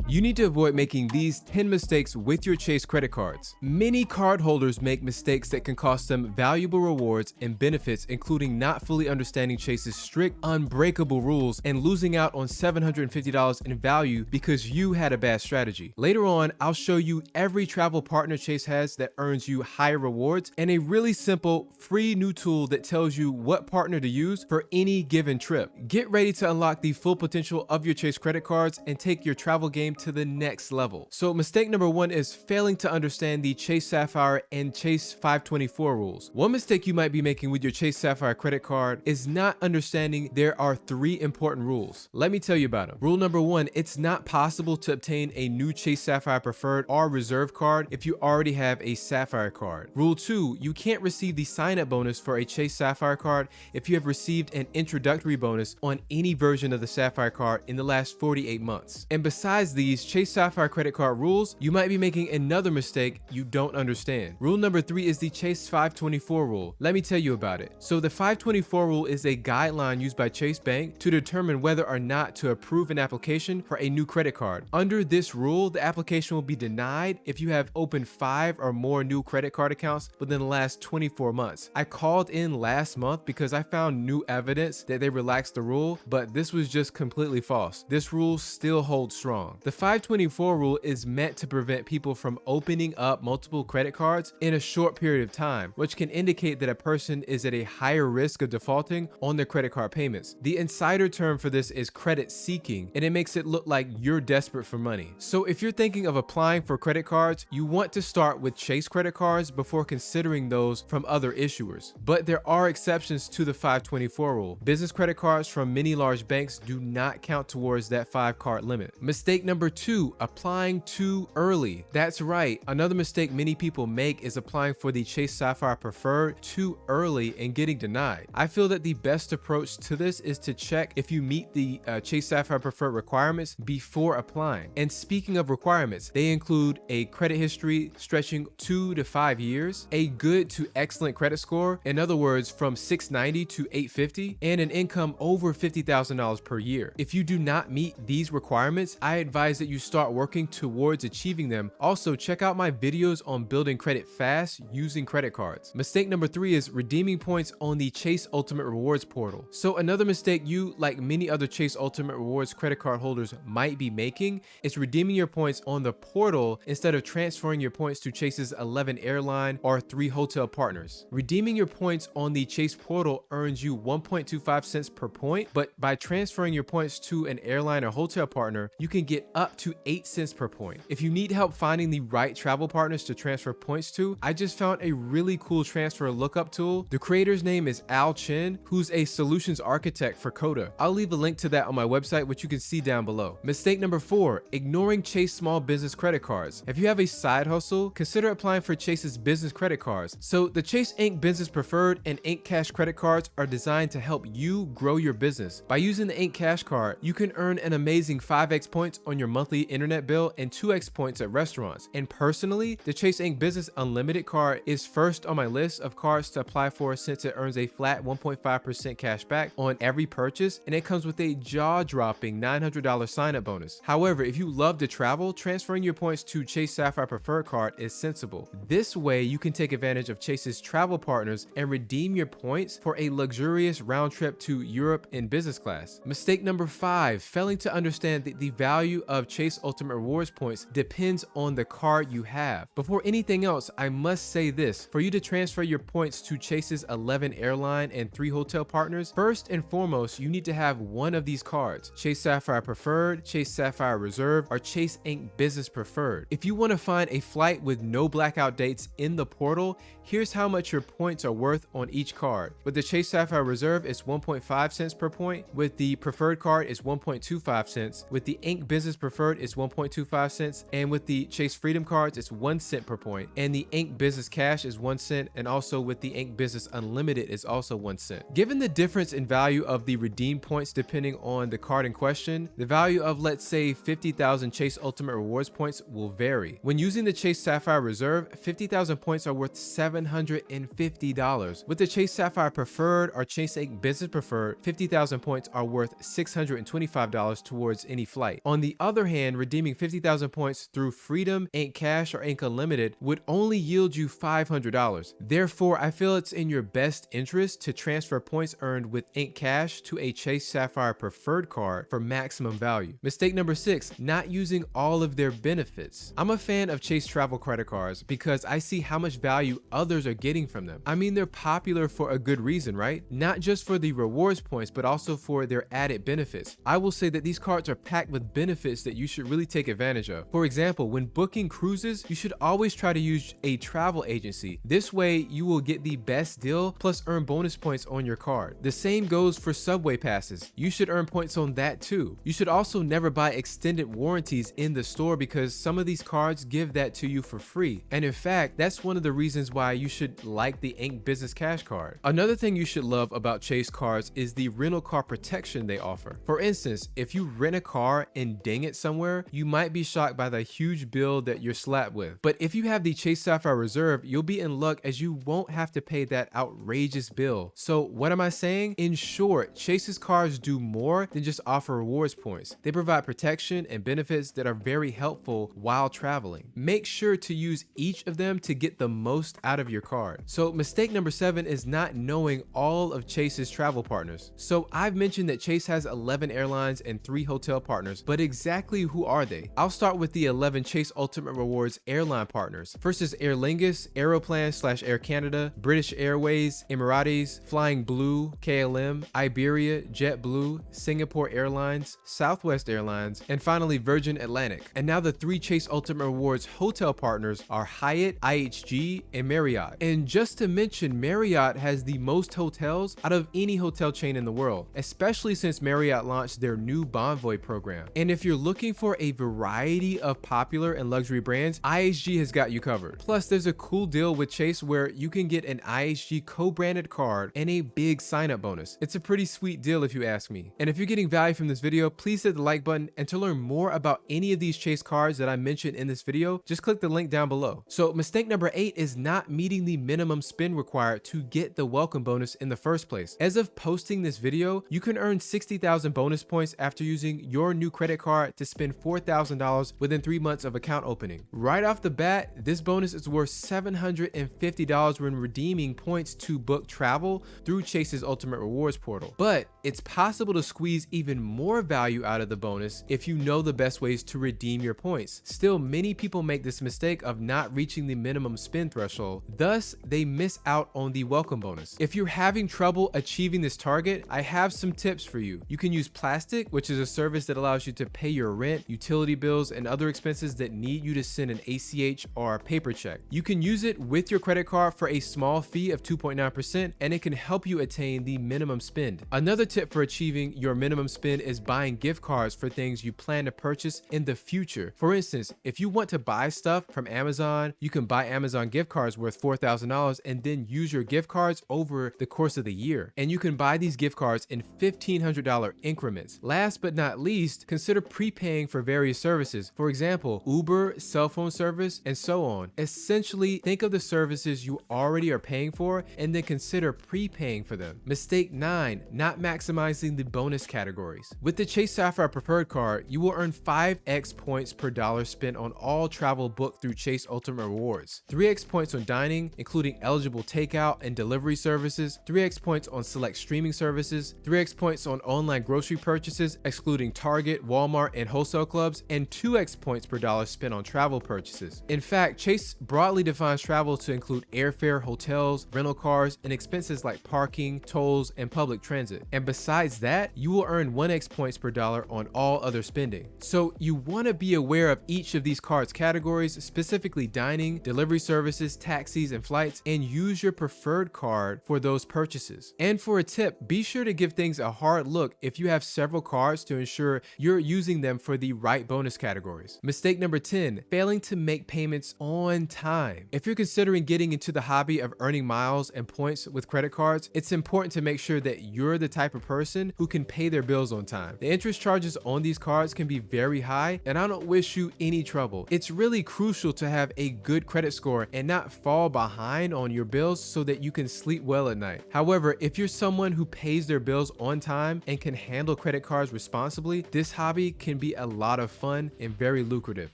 You need to avoid making these 10 mistakes with your Chase credit cards. Many cardholders make mistakes that can cost them valuable rewards and benefits, including not fully understanding Chase's strict, unbreakable rules and losing out on $750 in value because you had a bad strategy. Later on, I'll show you every travel partner Chase has that earns you higher rewards and a really simple, free new tool that tells you what partner to use for any given trip. Get ready to unlock the full potential of your Chase credit cards and take your travel game to the next level. So mistake number 1 is failing to understand the Chase Sapphire and Chase 524 rules. One mistake you might be making with your Chase Sapphire credit card is not understanding there are 3 important rules. Let me tell you about them. Rule number 1, it's not possible to obtain a new Chase Sapphire Preferred or Reserve card if you already have a Sapphire card. Rule 2, you can't receive the sign-up bonus for a Chase Sapphire card if you have received an introductory bonus on any version of the Sapphire card in the last 48 months. And besides these Chase Sapphire credit card rules, you might be making another mistake you don't understand. Rule number 3 is the Chase 524 rule. Let me tell you about it. So the 524 rule is a guideline used by Chase Bank to determine whether or not to approve an application for a new credit card. Under this rule, the application will be denied if you have opened 5 or more new credit card accounts within the last 24 months. I called in last month because I found new evidence that they relaxed the rule, but this was just completely false. This rule still holds strong. The 524 rule is meant to prevent people from opening up multiple credit cards in a short period of time, which can indicate that a person is at a higher risk of defaulting on their credit card payments. The insider term for this is credit seeking, and it makes it look like you're desperate for money. So if you're thinking of applying for credit cards, you want to start with Chase credit cards before considering those from other issuers. But there are exceptions to the 524 rule. Business credit cards from many large banks do not count towards that 5-card limit. Mistake number 2, applying too early. That's right. Another mistake many people make is applying for the Chase Sapphire Preferred too early and getting denied. I feel that the best approach to this is to check if you meet the Chase Sapphire Preferred requirements before applying. And speaking of requirements, they include a credit history stretching 2 to 5 years, a good to excellent credit score, in other words, from 690 to 850, and an income over $50,000 per year. If you do not meet these requirements, I advise that you start working towards achieving them. Also, check out my videos on building credit fast using credit cards. Mistake number 3 is redeeming points on the Chase Ultimate Rewards portal. So another mistake you, like many other Chase Ultimate Rewards credit card holders, might be making is redeeming your points on the portal instead of transferring your points to Chase's 11 airline or 3 hotel partners. Redeeming your points on the Chase portal earns you 1.25 cents per point, but by transferring your points to an airline or hotel partner, you can get up to 8 cents per point. If you need help finding the right travel partners to transfer points to, I just found a really cool transfer lookup tool. The creator's name is Al Chen, who's a solutions architect for Coda. I'll leave a link to that on my website, which you can see down below. Mistake number 4, ignoring Chase small business credit cards. If you have a side hustle, consider applying for Chase's business credit cards. So the Chase Inc. Business Preferred and Inc. Cash credit cards are designed to help you grow your business. By using the Inc. Cash card, you can earn an amazing 5x points on your monthly internet bill and 2x points at restaurants. And personally, the Chase Inc. Business Unlimited card is first on my list of cards to apply for since it earns a flat 1.5% cash back on every purchase, and it comes with a jaw-dropping $900 sign-up bonus. However, if you love to travel, transferring your points to Chase Sapphire Preferred card is sensible. This way, you can take advantage of Chase's travel partners and redeem your points for a luxurious round trip to Europe in business class. Mistake number 5, failing to understand that the value of Chase Ultimate Rewards points depends on the card you have. Before anything else, I must say this: for you to transfer your points to Chase's 11 airline and 3 hotel partners, first and foremost, you need to have one of these cards: Chase Sapphire Preferred, Chase Sapphire Reserve, or Chase Inc. Business Preferred. If you want to find a flight with no blackout dates in the portal, here's how much your points are worth on each card. With the Chase Sapphire Reserve, it's 1.5 cents per point. With the Preferred card, it's 1.25 cents. With the Inc. Business Preferred, it's 1.25 cents. And with the Chase Freedom cards, it's 1 cent per point. And the Inc. Business Cash is 1 cent. And also with the Inc. Business Unlimited is also 1 cent. Given the difference in value of the redeemed points depending on the card in question, the value of, let's say, 50,000 Chase Ultimate Rewards points will vary. When using the Chase Sapphire Reserve, 50,000 points are worth $750. With the Chase Sapphire Preferred or Chase Business Preferred, 50,000 points are worth $625 towards any flight. On the other other hand, redeeming 50,000 points through Freedom, Ink Cash, or Ink Unlimited would only yield you $500. Therefore, I feel it's in your best interest to transfer points earned with Ink Cash to a Chase Sapphire Preferred card for maximum value. Mistake number 6, not using all of their benefits. I'm a fan of Chase travel credit cards because I see how much value others are getting from them. I mean, they're popular for a good reason, right? Not just for the rewards points, but also for their added benefits. I will say that these cards are packed with benefits that you should really take advantage of. For example, when booking cruises, you should always try to use a travel agency. This way, you will get the best deal plus earn bonus points on your card. The same goes for subway passes. You should earn points on that too. You should also never buy extended warranties in the store because some of these cards give that to you for free. And in fact, that's one of the reasons why you should like the Ink Business Cash card. Another thing you should love about Chase cards is the rental car protection they offer. For instance, if you rent a car and ding it somewhere, you might be shocked by the huge bill that you're slapped with. But if you have the Chase Sapphire Reserve, you'll be in luck as you won't have to pay that outrageous bill. So what am I saying? In short, Chase's cards do more than just offer rewards points. They provide protection and benefits that are very helpful while traveling. Make sure to use each of them to get the most out of your card. So mistake number 7 is not knowing all of Chase's travel partners. So I've mentioned that Chase has 11 airlines and 3 hotel partners, but exactly who are they? I'll start with the 11 Chase Ultimate Rewards airline partners. First is Aer Lingus, Aeroplan/Air Canada, British Airways, Emirates, Flying Blue, KLM, Iberia, JetBlue, Singapore Airlines, Southwest Airlines, and finally Virgin Atlantic. And now the 3 Chase Ultimate Rewards hotel partners are Hyatt, IHG, and Marriott. And just to mention, Marriott has the most hotels out of any hotel chain in the world, especially since Marriott launched their new Bonvoy program. And if you're looking for a variety of popular and luxury brands, IHG has got you covered. Plus, there's a cool deal with Chase where you can get an IHG co-branded card and a big sign-up bonus. It's a pretty sweet deal if you ask me. And if you're getting value from this video, please hit the like button, and to learn more about any of these Chase cards that I mentioned in this video, just click the link down below. So mistake number 8 is not meeting the minimum spend required to get the welcome bonus in the first place. As of posting this video, you can earn 60,000 bonus points after using your new credit card to spend $4,000 within 3 months of account opening. Right off the bat, this bonus is worth $750 when redeeming points to book travel through Chase's Ultimate Rewards portal. But it's possible to squeeze even more value out of the bonus if you know the best ways to redeem your points. Still, many people make this mistake of not reaching the minimum spend threshold. Thus, they miss out on the welcome bonus. If you're having trouble achieving this target, I have some tips for you. You can use Plastic, which is a service that allows you to pay your rent, utility bills, and other expenses that need you to send an ACH or a paper check. You can use it with your credit card for a small fee of 2.9%, and it can help you attain the minimum spend. Another tip for achieving your minimum spend is buying gift cards for things you plan to purchase in the future. For instance, if you want to buy stuff from Amazon, you can buy Amazon gift cards worth $4,000 and then use your gift cards over the course of the year. And you can buy these gift cards in $1,500 increments. Last but not least, consider prepaying for various services. For example, Uber, cell phone service, and so on. Essentially, think of the services you already are paying for and then consider prepaying for them. Mistake 9, not maximizing the bonus categories. With the Chase Sapphire Preferred card, you will earn 5x points per dollar spent on all travel booked through Chase Ultimate Rewards, 3x points on dining, including eligible takeout and delivery services, 3x points on select streaming services, 3x points on online grocery purchases, excluding Target, Walmart, and wholesale clubs, and 2x points per dollar spent on travel purchases. In fact, Chase broadly defines travel to include airfare, hotels, rental cars, and expenses like parking, tolls, and public transit. And besides that, you will earn 1x points per dollar on all other spending. So you want to be aware of each of these cards categories, specifically dining, delivery services, taxis, and flights, and use your preferred card for those purchases. And for a tip, be sure to give things a hard look if you have several cards to ensure you're using them for the right bonus categories. Mistake number 10, failing to make payments on time. If you're considering getting into the hobby of earning miles and points with credit cards, it's important to make sure that you're the type of person who can pay their bills on time. The interest charges on these cards can be very high, and I don't wish you any trouble. It's really crucial to have a good credit score and not fall behind on your bills so that you can sleep well at night. However, if you're someone who pays their bills on time and can handle credit cards responsibly, this hobby can be be a lot of fun and very lucrative.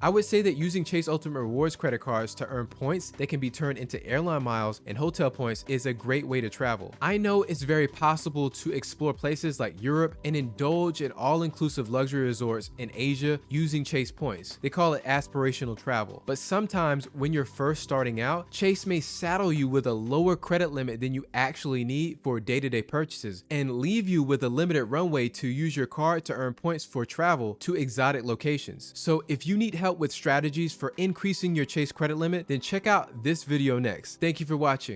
I would say that using Chase Ultimate Rewards credit cards to earn points that can be turned into airline miles and hotel points is a great way to travel. I know it's very possible to explore places like Europe and indulge in all-inclusive luxury resorts in Asia using Chase points. They call it aspirational travel. But sometimes when you're first starting out, Chase may saddle you with a lower credit limit than you actually need for day-to-day purchases and leave you with a limited runway to use your card to earn points for travel to exotic locations. So if you need help with strategies for increasing your Chase credit limit, then check out this video next. Thank you for watching.